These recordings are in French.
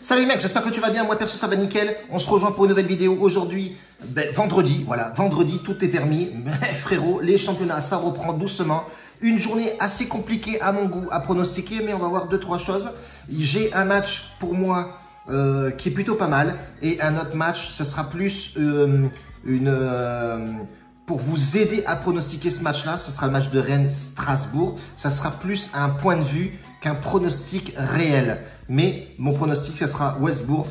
Salut mec, j'espère que tu vas bien, moi perso ça va nickel. On se rejoint pour une nouvelle vidéo aujourd'hui, vendredi, voilà, vendredi tout est permis. Mais frérot, les championnats ça reprend doucement. Une journée assez compliquée à mon goût à pronostiquer, mais on va voir 2-3 choses. J'ai un match pour moi qui est plutôt pas mal, et un autre match, ce sera plus pour vous aider à pronostiquer ce match-là. Ce sera le match de Rennes-Strasbourg. Ça sera plus un point de vue qu'un pronostic réel. Mais mon pronostic, ce sera Wolfsburg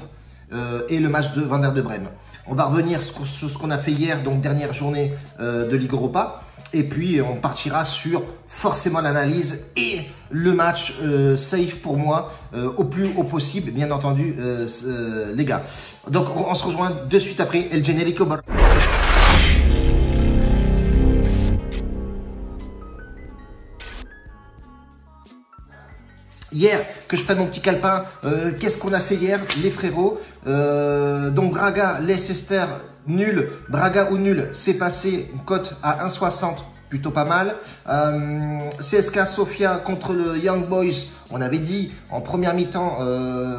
et le match de Werder de Brême. On va revenir sur ce qu'on a fait hier, donc dernière journée de Ligue Europa. Et puis, on partira sur forcément l'analyse et le match safe pour moi au plus haut possible, bien entendu, les gars. Donc, on se rejoint de suite après El Generico. Hier, que je prenne mon petit calepin, qu'est-ce qu'on a fait hier, les frérots? Donc Braga, Leicester, nul. Braga ou nul, c'est passé, une cote à 1,60, plutôt pas mal. CSKA Sofia contre le Young Boys, on avait dit en première mi-temps,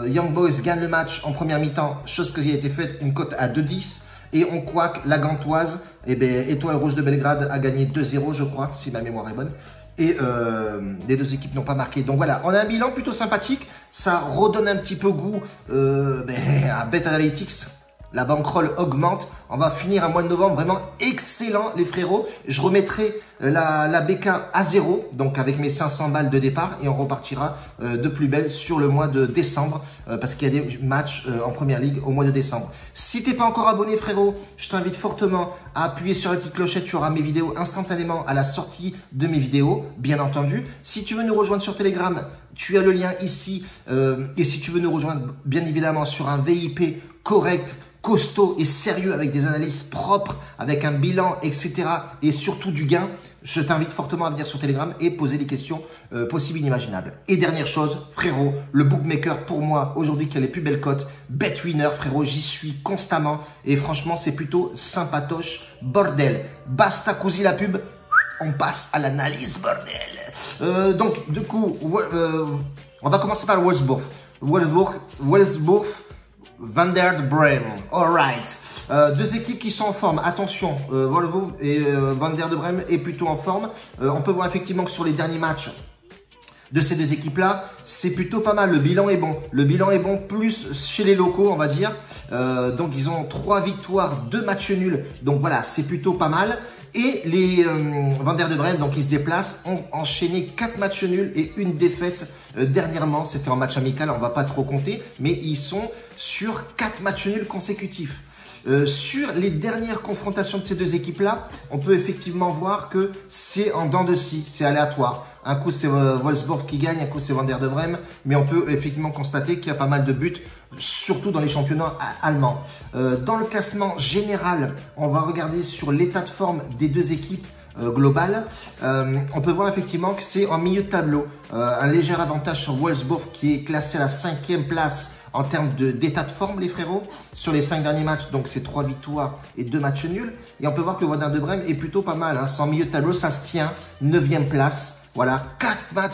Young Boys gagne le match en première mi-temps, chose qui a été faite, une cote à 2,10. Et on quack la Gantoise, Étoile Rouge de Belgrade a gagné 2-0 je crois, si ma mémoire est bonne. Et les deux équipes n'ont pas marqué. Donc voilà, on a un bilan plutôt sympathique. Ça redonne un petit peu goût à Bet Analytics. La bankroll augmente. On va finir un mois de novembre vraiment excellent, les frérots. Je remettrai la BK à 0, donc avec mes 500 balles de départ. Et on repartira de plus belle sur le mois de décembre. Parce qu'il y a des matchs en Première Ligue au mois de décembre. Si t'es pas encore abonné, frérot, je t'invite fortement à appuyer sur la petite clochette. Tu auras mes vidéos instantanément à la sortie de mes vidéos, bien entendu. Si tu veux nous rejoindre sur Telegram, tu as le lien ici. Et si tu veux nous rejoindre, bien évidemment, sur un VIP correct, costaud et sérieux, avec des analyses propres, avec un bilan, etc. et surtout du gain, je t'invite fortement à venir sur Telegram et poser des questions possibles, inimaginables. Et dernière chose, frérot, le bookmaker pour moi aujourd'hui qui a les plus belles cotes, BetWinner, frérot, j'y suis constamment et franchement c'est plutôt sympatoche, bordel. Basta così la pub, on passe à l'analyse, bordel. Donc du coup, on va commencer par le Wolfsburg. Wolfsburg, Werder de Brême, alright. Deux équipes qui sont en forme, attention, Wolfsburg et Werder de Brême est plutôt en forme. On peut voir effectivement que sur les derniers matchs de ces deux équipes-là, c'est plutôt pas mal, le bilan est bon. Le bilan est bon plus chez les locaux, on va dire. Donc ils ont 3 victoires, 2 matchs nuls, donc voilà, c'est plutôt pas mal. Et les Werder de Brême, donc ils se déplacent, ont enchaîné 4 matchs nuls et une défaite dernièrement. C'était en match amical, on va pas trop compter, mais ils sont sur 4 matchs nuls consécutifs. Sur les dernières confrontations de ces deux équipes-là, on peut effectivement voir que c'est en dents de scie, c'est aléatoire. Un coup c'est Wolfsburg qui gagne, un coup c'est Werder de Brême, mais on peut effectivement constater qu'il y a pas mal de buts, surtout dans les championnats allemands. Dans le classement général, on va regarder sur l'état de forme des deux équipes globales. On peut voir effectivement que c'est en milieu de tableau. Un léger avantage sur Wolfsburg qui est classé à la 5e place en termes d'état de forme, les frérots, sur les 5 derniers matchs, donc c'est 3 victoires et 2 matchs nuls. Et on peut voir que Werder de Brême est plutôt pas mal, hein. C'est en milieu de tableau, ça se tient, 9e place. Voilà,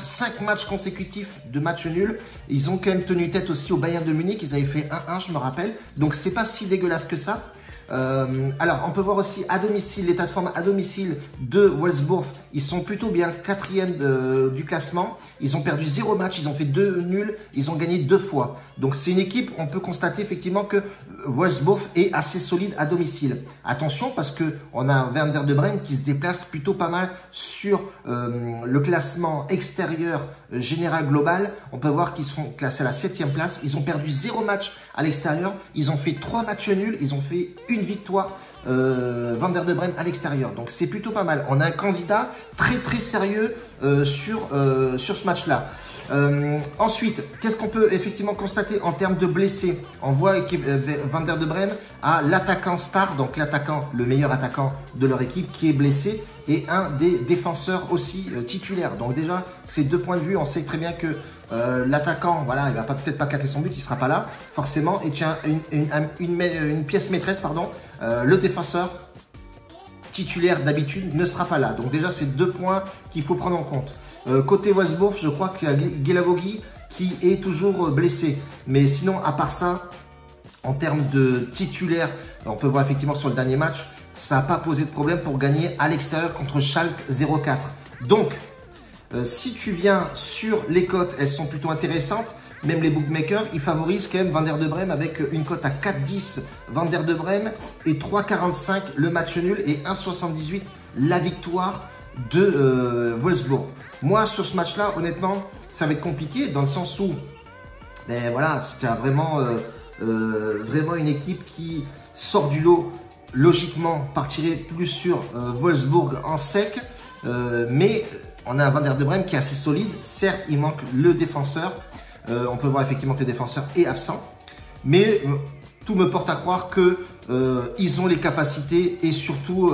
5 matchs consécutifs de matchs nuls. Ils ont quand même tenu tête aussi au Bayern de Munich, ils avaient fait 1-1, je me rappelle. Donc c'est pas si dégueulasse que ça. Alors, on peut voir aussi à domicile, l'état de forme à domicile de Wolfsburg. Ils sont plutôt bien 4e du classement. Ils ont perdu 0 match, ils ont fait 2 nuls, ils ont gagné 2 fois. Donc, c'est une équipe, on peut constater effectivement que Wolfsburg est assez solide à domicile. Attention, parce que on a Werder de Brême qui se déplace plutôt pas mal sur le classement extérieur général global. On peut voir qu'ils sont classés à la 7e place. Ils ont perdu 0 match à l'extérieur. Ils ont fait 3 matchs nuls. Ils ont fait une victoire, Werder de Brême à l'extérieur. Donc c'est plutôt pas mal. On a un candidat très très sérieux sur ce match-là. Ensuite, qu'est-ce qu'on peut effectivement constater en termes de blessés? On voit que Werder de Brême a l'attaquant star, donc l'attaquant, le meilleur attaquant de leur équipe qui est blessé, et un des défenseurs aussi titulaires. Donc déjà, ces 2 points de vue, on sait très bien que l'attaquant, voilà, il va peut-être pas claquer son but, il sera pas là, forcément. Et tiens, une pièce maîtresse, pardon, le défenseur titulaire d'habitude ne sera pas là. Donc déjà, c'est 2 points qu'il faut prendre en compte. Côté Wolfsburg, je crois qu'il y a Guilavogui qui est toujours blessé. Mais sinon, à part ça, en termes de titulaire, on peut voir effectivement sur le dernier match, ça n'a pas posé de problème pour gagner à l'extérieur contre Schalke 04. Donc, si tu viens sur les cotes, elles sont plutôt intéressantes. Même les bookmakers, ils favorisent quand même Van der de Brême avec une cote à 4,10 Van der de Brême et 3,45 le match nul et 1,78 la victoire de Wolfsburg. Moi, sur ce match-là, honnêtement, ça va être compliqué dans le sens où, ben voilà, c'était vraiment une équipe qui sort du lot. Logiquement, partirait plus sur Wolfsburg en sec, mais on a un Van der de Brême qui est assez solide. Certes, il manque le défenseur. On peut voir effectivement que le défenseur est absent, mais tout me porte à croire que ils ont les capacités et surtout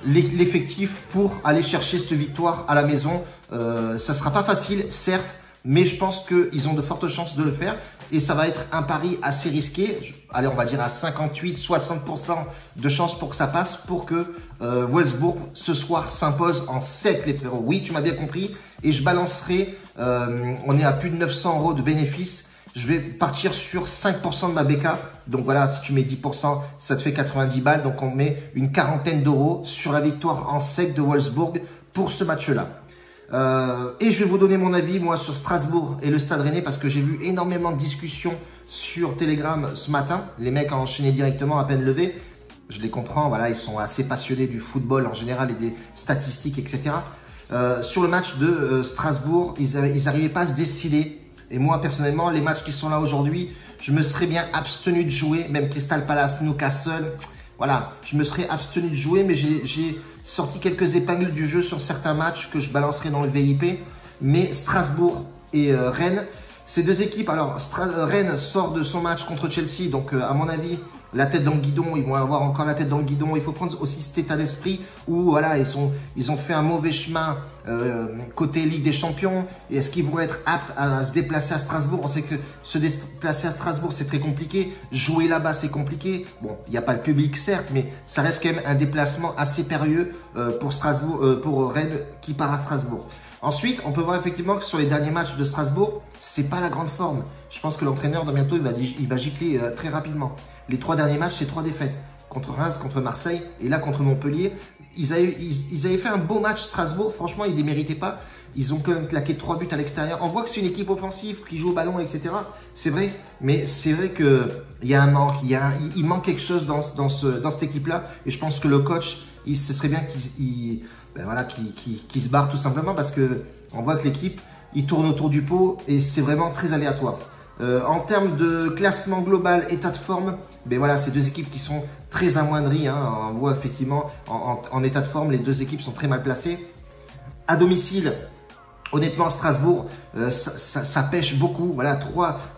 l'effectif pour aller chercher cette victoire à la maison. Ça sera pas facile, certes, mais je pense qu'ils ont de fortes chances de le faire et ça va être un pari assez risqué. Allez, on va dire à 58-60% de chances pour que ça passe, pour que Wolfsburg ce soir s'impose en sec, les frérots. Oui, tu m'as bien compris. Et je balancerai, on est à plus de 900 € de bénéfices. Je vais partir sur 5% de ma BK. Donc voilà, si tu mets 10%, ça te fait 90 balles. Donc on met une quarantaine d'euros sur la victoire en sec de Wolfsburg pour ce match-là. Et je vais vous donner mon avis, moi, sur Strasbourg et le Stade Rennais, parce que j'ai vu énormément de discussions sur Telegram ce matin. Les mecs ont enchaîné directement à peine levés. Je les comprends, voilà, ils sont assez passionnés du football en général et des statistiques, etc. Sur le match de Strasbourg, ils n'arrivaient pas à se décider. Et moi, personnellement, les matchs qui sont là aujourd'hui, je me serais bien abstenu de jouer. Même Crystal Palace, Newcastle, voilà, je me serais abstenu de jouer. Mais j'ai sorti quelques épingles du jeu sur certains matchs que je balancerai dans le VIP. Mais Strasbourg et Rennes, ces deux équipes, alors Rennes sort de son match contre Chelsea. Donc, à mon avis, la tête dans le guidon, ils vont avoir encore la tête dans le guidon. Il faut prendre aussi cet état d'esprit où voilà, ils ont fait un mauvais chemin côté Ligue des Champions. Et est-ce qu'ils vont être aptes à se déplacer à Strasbourg? On sait que se déplacer à Strasbourg, c'est très compliqué. Jouer là-bas, c'est compliqué. Bon, il n'y a pas le public, certes, mais ça reste quand même un déplacement assez périlleux pour Strasbourg, pour Rennes qui part à Strasbourg. Ensuite, on peut voir effectivement que sur les derniers matchs de Strasbourg, c'est pas la grande forme. Je pense que l'entraîneur, dans bientôt, il va gicler très rapidement. Les 3 derniers matchs, c'est 3 défaites. Contre Reims, contre Marseille et là contre Montpellier. Ils avaient fait un beau match Strasbourg. Franchement, ils ne les méritaient pas. Ils ont quand même claqué 3 buts à l'extérieur. On voit que c'est une équipe offensive qui joue au ballon, etc. C'est vrai, mais c'est vrai que il y a un manque. Il manque quelque chose dans cette équipe-là. Et je pense que le coach, ce serait bien qu'il se barre tout simplement parce que on voit que l'équipe, il tourne autour du pot et c'est vraiment très aléatoire. En termes de classement global, état de forme, ben voilà, ces deux équipes qui sont très amoindries. Hein, on voit effectivement en état de forme, les deux équipes sont très mal placées. À domicile, honnêtement, Strasbourg, ça pêche beaucoup. Voilà,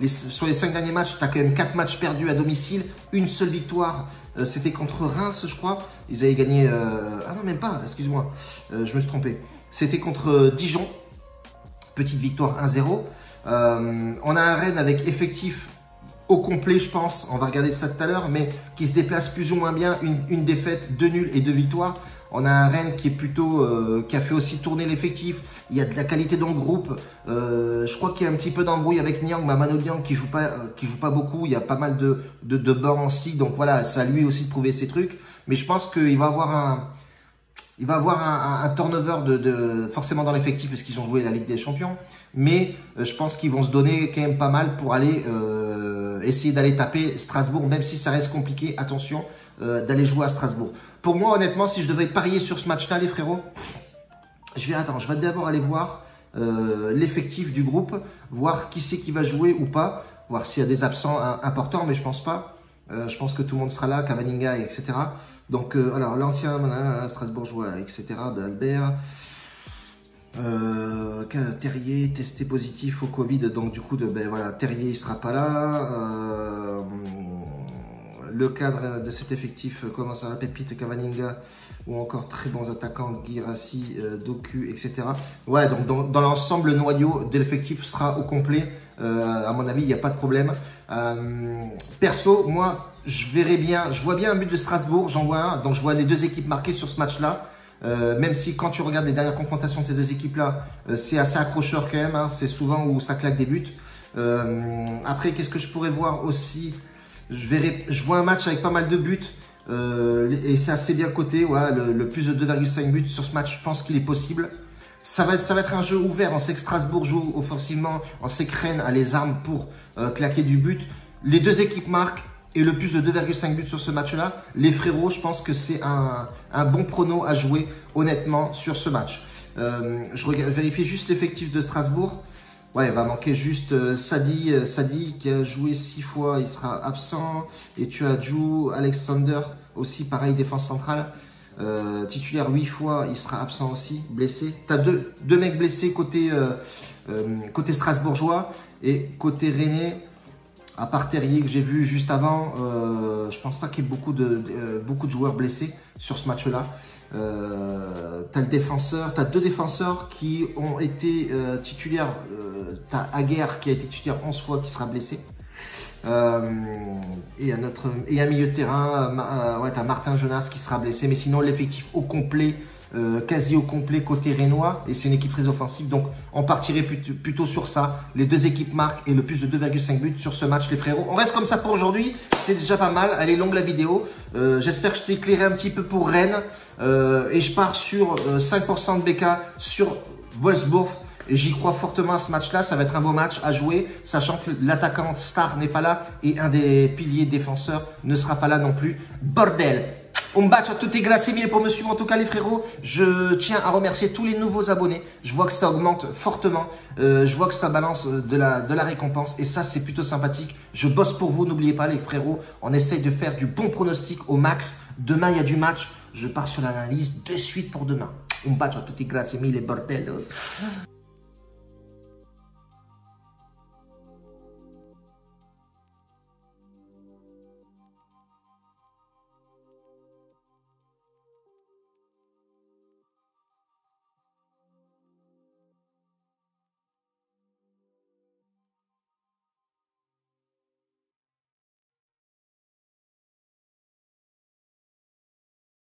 sur les 5 derniers matchs, tu as quand même 4 matchs perdus à domicile, une seule victoire. C'était contre Reims, je crois. Ils avaient gagné... ah non, même pas, excuse-moi. Je me suis trompé. C'était contre Dijon. Petite victoire 1-0. On a un Rennes avec effectif au complet, je pense. On va regarder ça tout à l'heure, mais qui se déplace plus ou moins bien. Une défaite, 2 nuls et 2 victoires. On a un Rennes qui est plutôt, qui a fait aussi tourner l'effectif. Il y a de la qualité dans le groupe. Je crois qu'il y a un petit peu d'embrouille avec Niang, Mano Niang qui joue pas beaucoup. Il y a pas mal de bancs aussi. Donc voilà, ça a lui aussi de prouver ses trucs. Mais je pense qu'il va avoir un turnover forcément dans l'effectif parce qu'ils ont joué la Ligue des Champions. Mais je pense qu'ils vont se donner quand même pas mal pour aller essayer d'aller taper Strasbourg, même si ça reste compliqué. Attention, d'aller jouer à Strasbourg. Pour moi, honnêtement, si je devais parier sur ce match-là, les frérots, je vais d'abord aller voir l'effectif du groupe, voir qui c'est qui va jouer ou pas, voir s'il y a des absents importants, mais je pense pas. Je pense que tout le monde sera là, Cavaninga, etc. Donc, alors, l'ancien Strasbourgeois, etc., Albert, Terrier, testé positif au Covid, donc du coup, ben voilà, Terrier, il sera pas là. Le cadre de cet effectif commence à la Pépite, Cavaninga, ou encore très bons attaquants, Guirassi, Doku, etc. Ouais, donc dans l'ensemble, le noyau de l'effectif sera au complet. À mon avis, il n'y a pas de problème. Perso, moi, je vois bien un but de Strasbourg, j'en vois un, donc je vois les deux équipes marquées sur ce match-là. Même si quand tu regardes les dernières confrontations de ces deux équipes-là, c'est assez accrocheur quand même. Hein, c'est souvent où ça claque des buts. Après, qu'est-ce que je pourrais voir aussi? Je vois un match avec pas mal de buts. Et c'est assez bien coté. Ouais, le plus de 2,5 buts sur ce match, je pense qu'il est possible. Ça va être un jeu ouvert. On sait que Strasbourg joue offensivement. On sait que Rennes a les armes pour claquer du but. Les deux équipes marquent et le plus de 2,5 buts sur ce match-là. Les frérots, je pense que c'est un bon prono à jouer honnêtement sur ce match. Je vérifie juste l'effectif de Strasbourg. Ouais, il va manquer juste Sadi qui a joué 6 fois, il sera absent. Et tu as Jou Alexander aussi, pareil, défense centrale. Titulaire 8 fois, il sera absent aussi, blessé. Tu as deux mecs blessés côté strasbourgeois et côté rennais, à part Terrier que j'ai vu juste avant, je pense pas qu'il y ait beaucoup de joueurs blessés sur ce match-là. T'as le défenseur, t'as deux défenseurs qui ont été titulaires. T'as Aguerre qui a été titulaire 11 fois qui sera blessé. Et un milieu de terrain, ouais, t'as Martin Jonas qui sera blessé, mais sinon l'effectif au complet, quasi au complet côté rénois, et c'est une équipe très offensive, donc on partirait plutôt sur ça. Les deux équipes marquent et le plus de 2,5 buts sur ce match, les frérots. On reste comme ça pour aujourd'hui, c'est déjà pas mal. Elle est longue la vidéo. J'espère que je t'ai éclairé un petit peu pour Rennes, et je pars sur 5% de BK sur Wolfsburg. Et j'y crois fortement à ce match-là, ça va être un beau match à jouer, sachant que l'attaquant star n'est pas là et un des piliers défenseurs ne sera pas là non plus. Bordel! Un bacio a tutti, grazie mille pour me suivre en tout cas les frérots. Je tiens à remercier tous les nouveaux abonnés. Je vois que ça augmente fortement, je vois que ça balance de la récompense et ça c'est plutôt sympathique. Je bosse pour vous, n'oubliez pas les frérots, on essaye de faire du bon pronostic au max. Demain il y a du match, je pars sur l'analyse de suite pour demain. Un bacio a tutti, grazie mille, bordel!